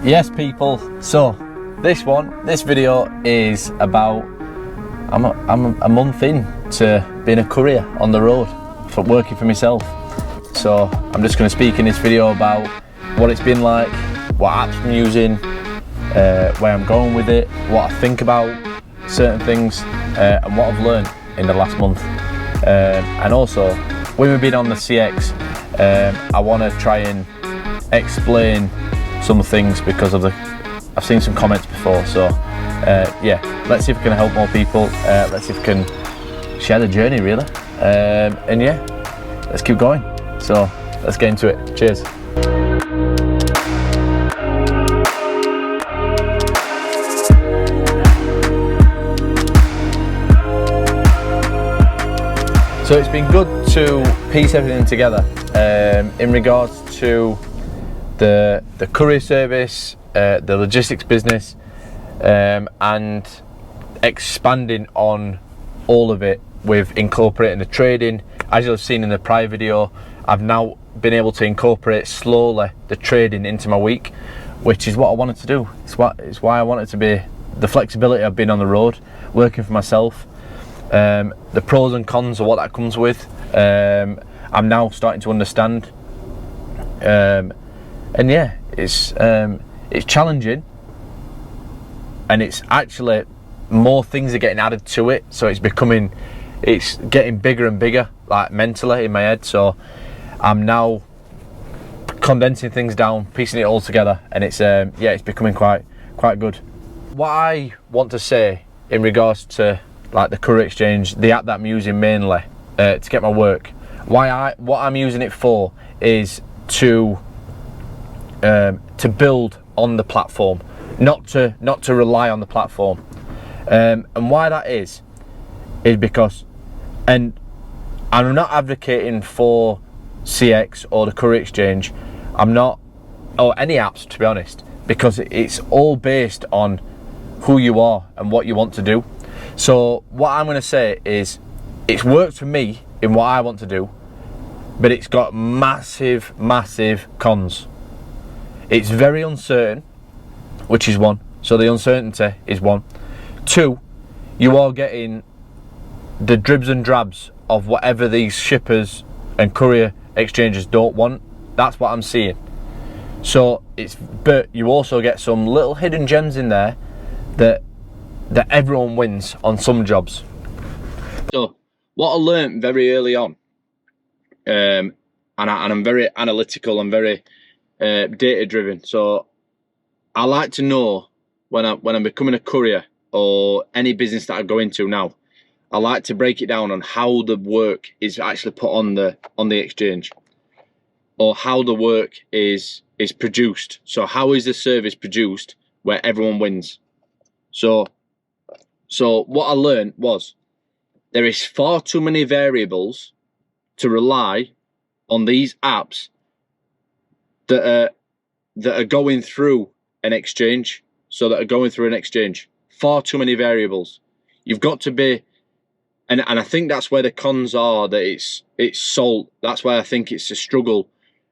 Yes, people. So this video is about I'm a month in to being a courier on the road for working for myself. So I'm just going to speak in this video about what it's been like, what apps I'm using, where I'm going with it, what I think about certain things, and what I've learned in the last month. And also, when we've been on the CX, I want to try and explain some things because of I've seen some comments before. So yeah, let's see if we can help more people. Let's see if we can share the journey, really. And yeah, let's keep going. So let's get into it. Cheers. So it's been good to piece everything together in regards to the courier service, the logistics business, and expanding on all of it with incorporating the trading. As you've seen in the prior video, I've now been able to incorporate slowly the trading into my week, which is what I wanted to do. It's why I wanted to be the flexibility I've been on the road, working for myself. The pros and cons of what that comes with, I'm now starting to understand, and yeah, it's challenging, and it's actually more things are getting added to it, so it's getting bigger and bigger, like mentally in my head. So I'm now condensing things down, piecing it all together, and it's yeah, it's becoming quite good. What I want to say in regards to like the courier exchange, the app that I'm using mainly to get my work, what I'm using it for is to build on the platform, not to rely on the platform. And why that is because, and I'm not advocating for CX or the courier exchange, I'm not, or any apps, to be honest, because it's all based on who you are and what you want to do. So what I'm going to say is, it's worked for me in what I want to do, but it's got massive cons. It's very uncertain, which is one. So the uncertainty is one. Two, you are getting the dribs and drabs of whatever these shippers and courier exchanges don't want. That's what I'm seeing. So but you also get some little hidden gems in there that everyone wins on some jobs. So what I learned very early on, and I'm very analytical and very data driven. So I like to know when I'm becoming a courier or any business that I go into now, I like to break it down on how the work is actually put on the exchange, or how the work is produced. So how is the service produced where everyone wins? So what I learned was there is far too many variables to rely on these apps that are going through an exchange. Far too many variables. You've got to be, and I think that's where the cons are, that it's sold. That's why I think it's a struggle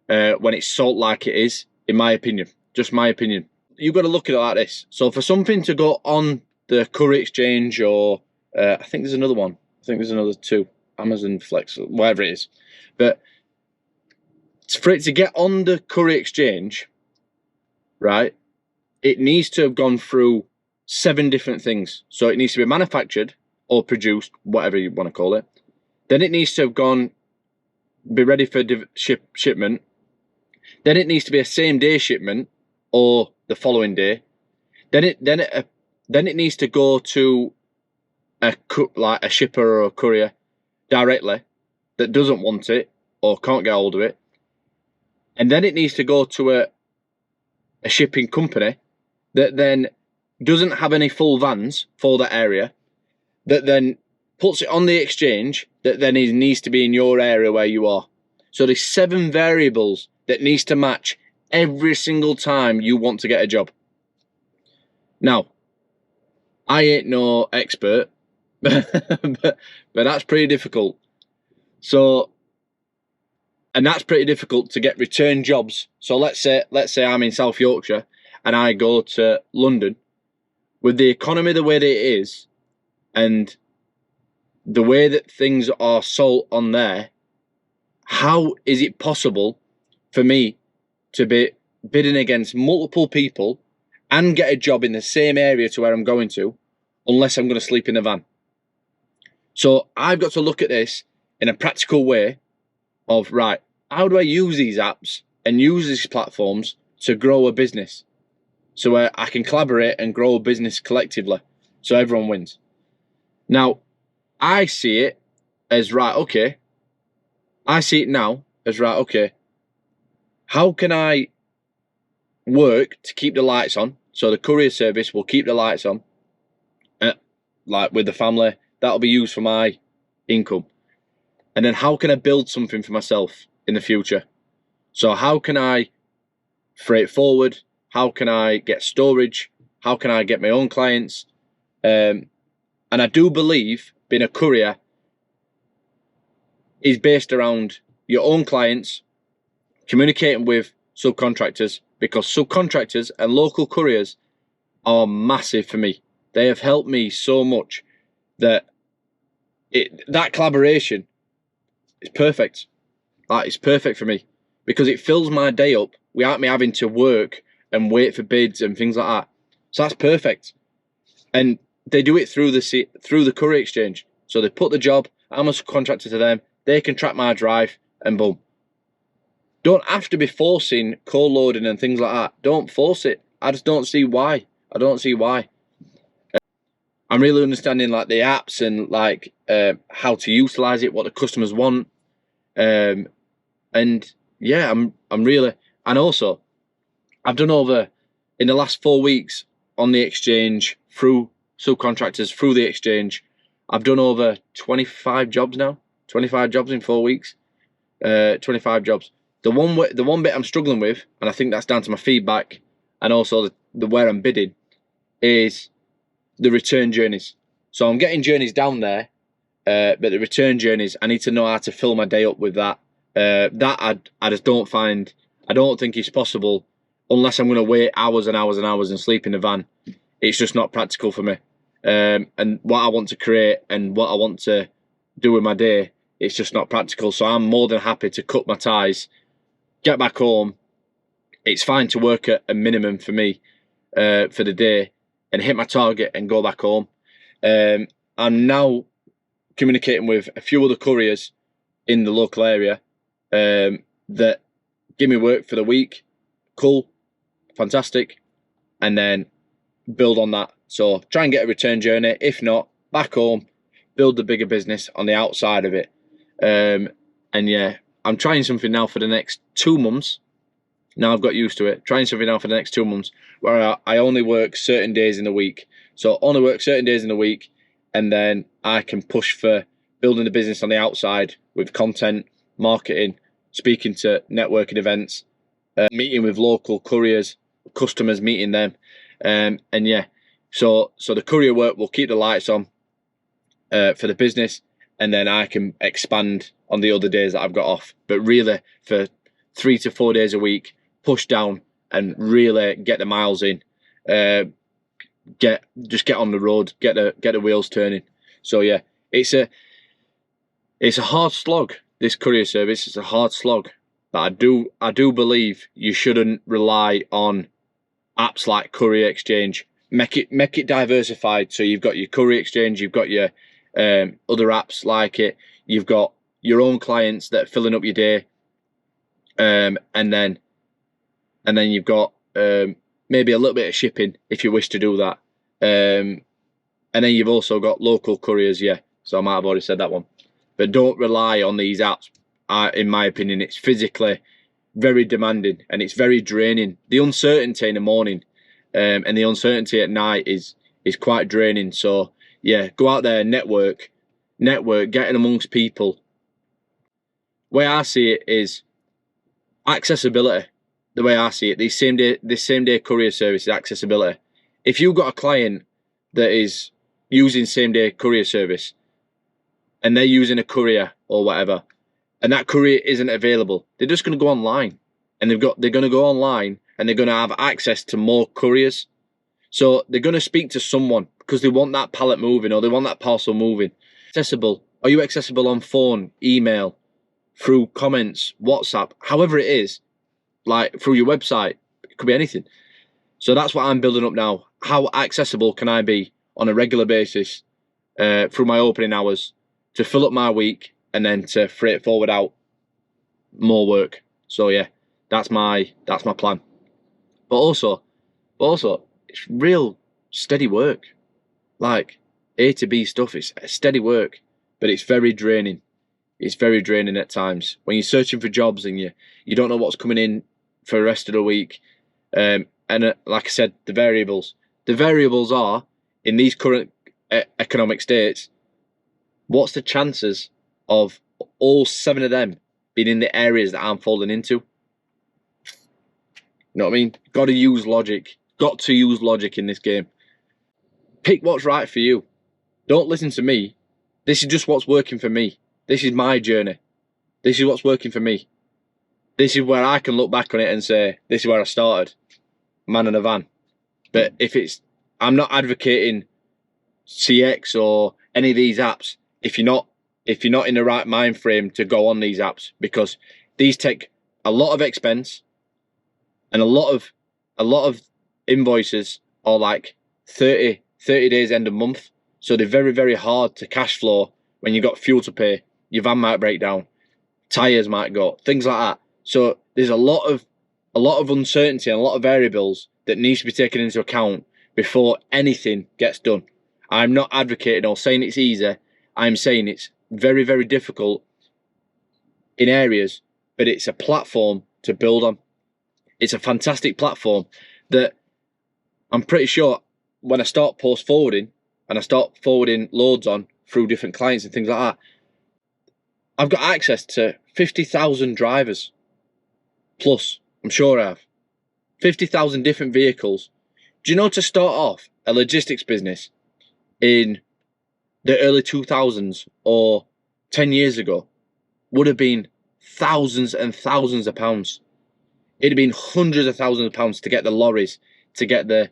when it's sold like it is, in my opinion. Just my opinion. You've got to look at it like this. So for something to go on the courier exchange, or I think there's another one. I think there's another two, Amazon Flex, whatever it is. But for it to get on the courier exchange, right, it needs to have gone through 7 different things. So it needs to be manufactured or produced, whatever you want to call it. Then it needs to have be ready for shipment. Then it needs to be a same day shipment or the following day. Then it needs to go to like a shipper or a courier directly that doesn't want it or can't get hold of it. And then it needs to go to a shipping company that then doesn't have any full vans for that area, that then puts it on the exchange, that then it needs to be in your area where you are. So there's 7 variables that needs to match every single time you want to get a job. Now, I ain't no expert, but that's pretty difficult. So, and that's pretty difficult to get return jobs. So let's say I'm in South Yorkshire and I go to London, with the economy the way that it is, and the way that things are sold on there, how is it possible for me to be bidding against multiple people and get a job in the same area to where I'm going to, unless I'm going to sleep in the van? So I've got to look at this in a practical way of, right, how do I use these apps and use these platforms to grow a business? So where I can collaborate and grow a business collectively, so everyone wins. Now, I see it as, right, okay, I see it now as, right, okay, how can I work to keep the lights on? So the courier service will keep the lights on, like with the family, that'll be used for my income. And then how can I build something for myself in the future? So how can I freight forward? How can I get storage? How can I get my own clients? And I do believe being a courier is based around your own clients, communicating with subcontractors, because subcontractors and local couriers are massive for me. They have helped me so much that that collaboration is perfect. It's perfect for me because it fills my day up without me having to work and wait for bids and things like that. So that's perfect. And they do it through the courier exchange. So they put the job, I'm a subcontractor to them, they can track my drive, and boom. Don't have to be forcing cold loading and things like that. Don't force it. I just don't see why. I don't see why. I'm really understanding like the apps and like how to utilize it, what the customers want, and yeah, I'm really, and also I've done over in the last 4 weeks on the exchange through subcontractors through the exchange. I've done over 25 jobs now. 25 jobs in 4 weeks. 25 jobs. The one bit I'm struggling with, and I think that's down to my feedback and also the where I'm bidding, is the return journeys. So I'm getting journeys down there, but the return journeys, I need to know how to fill my day up with that. That I just don't find, I don't think it's possible unless I'm going to wait hours and hours and hours and sleep in the van. It's just not practical for me. And what I want to create and what I want to do with my day, it's just not practical. So I'm more than happy to cut my ties, get back home. It's fine to work at a minimum for me for the day and hit my target and go back home. I'm now communicating with a few other couriers in the local area that give me work for the week. Cool, fantastic. And then build on that. So try and get a return journey. If not, back home, build the bigger business on the outside of it. And yeah, I'm trying something now for the next 2 months. Now I've got used to it. Trying something now for the next 2 months where I only work certain days in the week. So only work certain days in the week, and then I can push for building the business on the outside with content, marketing, speaking to networking events, meeting with local couriers, customers, meeting them. And yeah, so the courier work will keep the lights on for the business, and then I can expand on the other days that I've got off. But really, for 3 to 4 days a week, push down and really get the miles in. Get on the road, get the wheels turning. So yeah, it's a hard slog. This courier service is a hard slog, but I do believe you shouldn't rely on apps like Courier Exchange. Make it diversified. So you've got your Courier Exchange, you've got your other apps like it. You've got your own clients that are filling up your day, and then you've got maybe a little bit of shipping if you wish to do that. And then you've also got local couriers, yeah. So I might have already said that one. But don't rely on these apps. In my opinion, it's physically very demanding and it's very draining. The uncertainty in the morning and the uncertainty at night is quite draining. So yeah, go out there, network, get in amongst people. The way I see it is accessibility. The way I see it, this same day courier service is accessibility. If you've got a client that is using same day courier service and they're using a courier or whatever, and that courier isn't available, they're just going to go online, and they're going to go online and they're going to have access to more couriers. So they're going to speak to someone because they want that pallet moving or they want that parcel moving. Accessible. Are you accessible on phone, email, through comments, WhatsApp, however it is, like through your website? It could be anything. So that's what I'm building up now. How accessible can I be on a regular basis through my opening hours to fill up my week and then to freight forward out more work? So yeah, that's my plan. But also, it's real steady work. Like A to B stuff, it's steady work, but it's very draining. It's very draining at times when you're searching for jobs and you don't know what's coming in for the rest of the week. And like I said, the variables are in these current economic states. What's the chances of all 7 of them being in the areas that I'm falling into? You know what I mean? Got to use logic. Got to use logic in this game. Pick what's right for you. Don't listen to me. This is just what's working for me. This is my journey. This is what's working for me. This is where I can look back on it and say, this is where I started. Man in a van. But I'm not advocating CX or any of these apps if you're not in the right mind frame to go on these apps, because these take a lot of expense and a lot of invoices are like 30 days end of month. So they're very, very hard to cash flow when you've got fuel to pay. Your van might break down, tires might go, things like that. So there's a lot of uncertainty and a lot of variables that needs to be taken into account before anything gets done. I'm not advocating or saying it's easy. I'm saying it's very, very difficult in areas, but it's a platform to build on. It's a fantastic platform that I'm pretty sure when I start post forwarding and I start forwarding loads on through different clients and things like that, I've got access to 50,000 drivers plus. I'm sure I have 50,000 different vehicles. Do you know, to start off a logistics business in the early 2000s or 10 years ago would have been thousands and thousands of pounds. It'd have been hundreds of thousands of pounds to get the lorries, to get the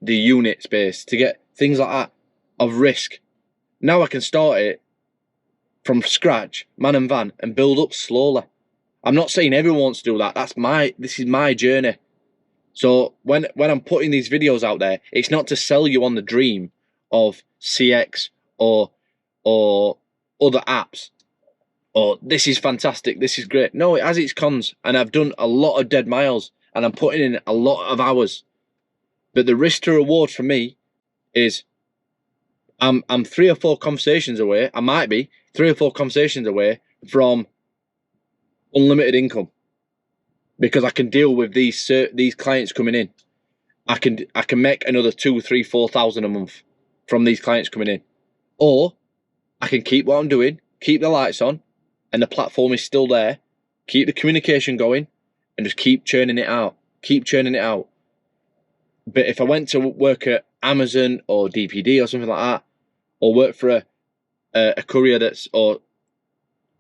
unit space, to get things like that of risk. Now I can start it from scratch, man and van, and build up slowly. I'm not saying everyone wants to do that. This is my journey. So when I'm putting these videos out there, it's not to sell you on the dream of CX or other apps, or this is fantastic, this is great. No, it has its cons, and I've done a lot of dead miles and I'm putting in a lot of hours. But the risk to reward for me is I'm 3 or 4 conversations away. I might be 3 or 4 conversations away from unlimited income, because I can deal with these clients coming in. I can make another 2, 3, 4,000 a month from these clients coming in, or I can keep what I'm doing, keep the lights on, and the platform is still there. Keep the communication going, and just keep churning it out. Keep churning it out. But if I went to work at Amazon or DPD or something like that, or work for a courier or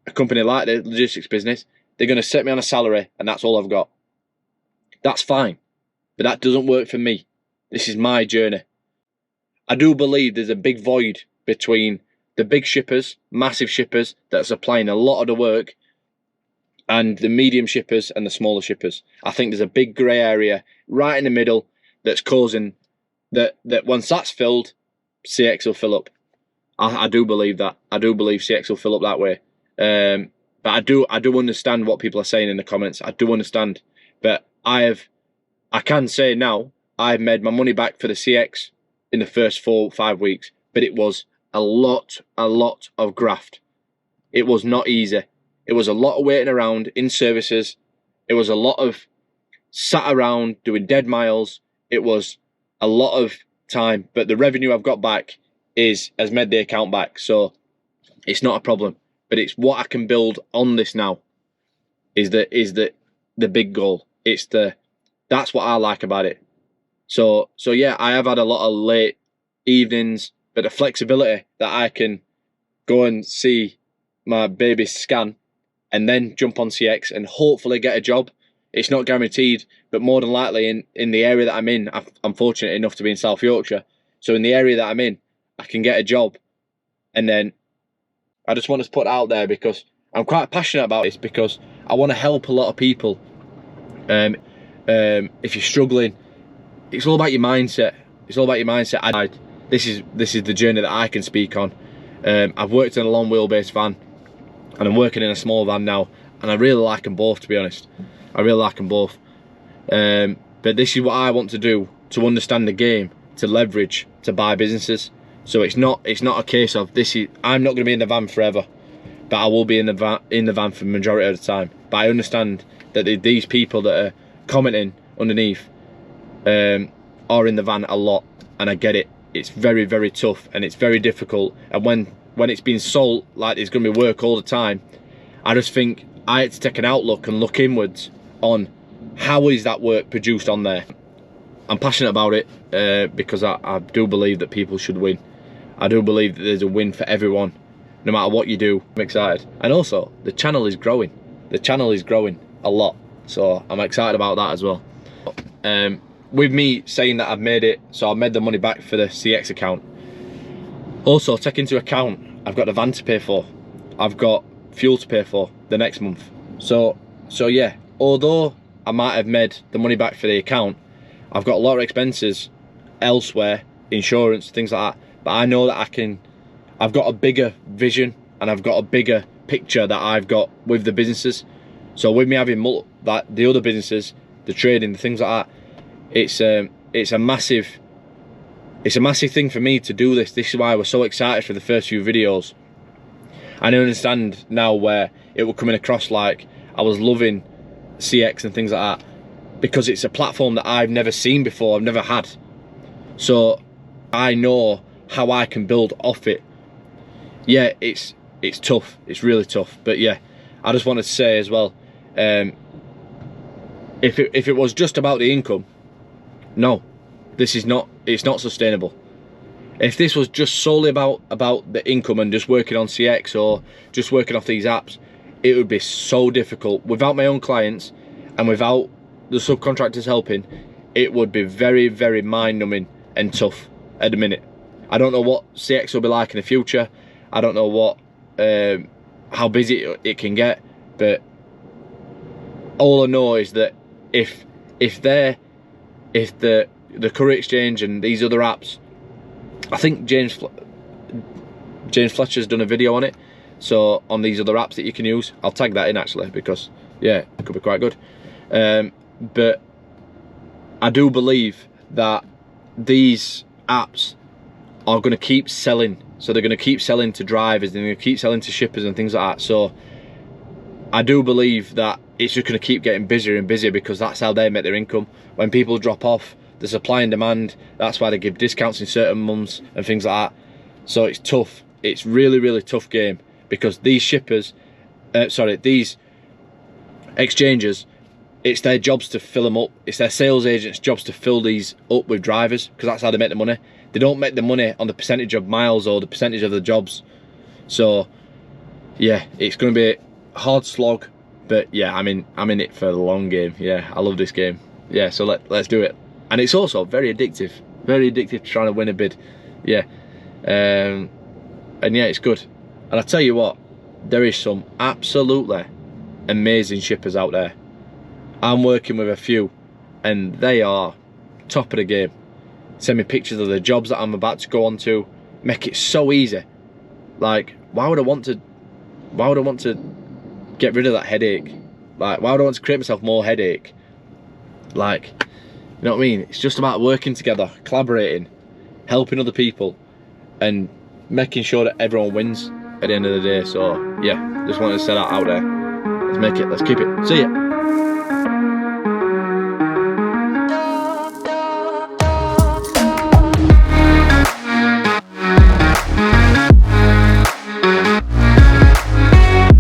a company like the logistics business, they're going to set me on a salary and that's all I've got. That's fine, but that doesn't work for me. This is my journey. I do believe there's a big void between the big shippers, massive shippers that are supplying a lot of the work, and the medium shippers and the smaller shippers. I think there's a big grey area right in the middle that's causing that once that's filled, CX will fill up. I do believe that. I do believe CX will fill up that way. But I do understand what people are saying in the comments. I do understand. But I can say now, I've made my money back for the CX in the first 4 or 5 weeks. But it was a lot of graft. It was not easy. It was a lot of waiting around in services. It was a lot of sat around doing dead miles. It was a lot of time. But the revenue I've got back has made the account back. So it's not a problem. But it's what I can build on this now is the big goal. That's what I like about it. So yeah, I have had a lot of late evenings, but the flexibility that I can go and see my baby scan and then jump on CX and hopefully get a job It's not guaranteed, but more than likely in the area that I'm in, I'm fortunate enough to be in South Yorkshire. So in the area that I'm in, I can get a job. And then I just want to put it out there because I'm quite passionate about this, because I want to help a lot of people. If you're struggling, it's all about your mindset. It's all about your mindset. This is the journey that I can speak on. I've worked in a long wheelbase van, and I'm working in a small van now, and I really like them both, to be honest. I really like them both. But this is what I want to do, to understand the game, to leverage, to buy businesses. So it's not a case of I'm not going to be in the van forever, but I will be in the van for the majority of the time. But I understand that these people that are commenting underneath are in the van a lot, and I get it. It's very, very tough, and it's very difficult. And when it's been sold like there's going to be work all the time, I just think I had to take an outlook and look inwards on how is that work produced on there. I'm passionate about it because I do believe that people should win. I do believe that there's a win for everyone, no matter what you do. I'm excited. And also, the channel is growing. The channel is growing a lot, so I'm excited about that as well. With me saying that I've made it, so I've made the money back for the CX account. Also, take into account, I've got the van to pay for. I've got fuel to pay for the next month. So yeah, although I might have made the money back for the account, I've got a lot of expenses elsewhere, insurance, things like that. But I know that I've got a bigger vision, and I've got a bigger picture that I've got with the businesses. So with me having the other businesses, the trading, the things like that, it's a massive thing for me to do this. This is why I was so excited for the first few videos. And I understand now where it was coming across like I was loving CX and things like that, because it's a platform that I've never seen before, I've never had. So I know how I can build off it. Yeah, it's tough, it's really tough. But yeah, I just wanted to say as well, if it was just about the income, no, it's not sustainable. If this was just solely about the income and just working on CX or just working off these apps, it would be so difficult. Without my own clients and without the subcontractors helping, it would be very, very mind-numbing and tough at the minute. I don't know what CX will be like in the future. I don't know what how busy it can get, but all I know is that if the Courier Exchange and these other apps, I think James Fletcher's done a video on it, so on these other apps that you can use. I'll tag that in actually, because yeah, it could be quite good. But I do believe that these apps are going to keep selling. So they're going to keep selling to drivers, they're going to keep selling to shippers and things like that. So I do believe that it's just going to keep getting busier and busier, because that's how they make their income. When people drop off, the supply and demand, that's why they give discounts in certain months and things like that. So it's tough. It's really, really tough game, because these shippers, these exchanges, it's their jobs to fill them up. It's their sales agents' jobs to fill these up with drivers, because that's how they make the money. They don't make the money on the percentage of miles or the percentage of the jobs. So yeah, it's going to be a hard slog, but yeah, I'm in it for the long game. Yeah, I love this game. Yeah, so let's do it. And it's also very addictive to trying to win a bid. Yeah, and yeah, it's good. And I tell you what, there is some absolutely amazing shippers out there. I'm working with a few, and they are top of the game. Send me pictures of the jobs that I'm about to go on to. Make it so easy. Like, why would I want to get rid of that headache? Like, why would I want to create myself more headache? Like, you know what I mean? It's just about working together, collaborating, helping other people, and making sure that everyone wins at the end of the day. So yeah, just wanted to set that out there. Let's keep it. See ya.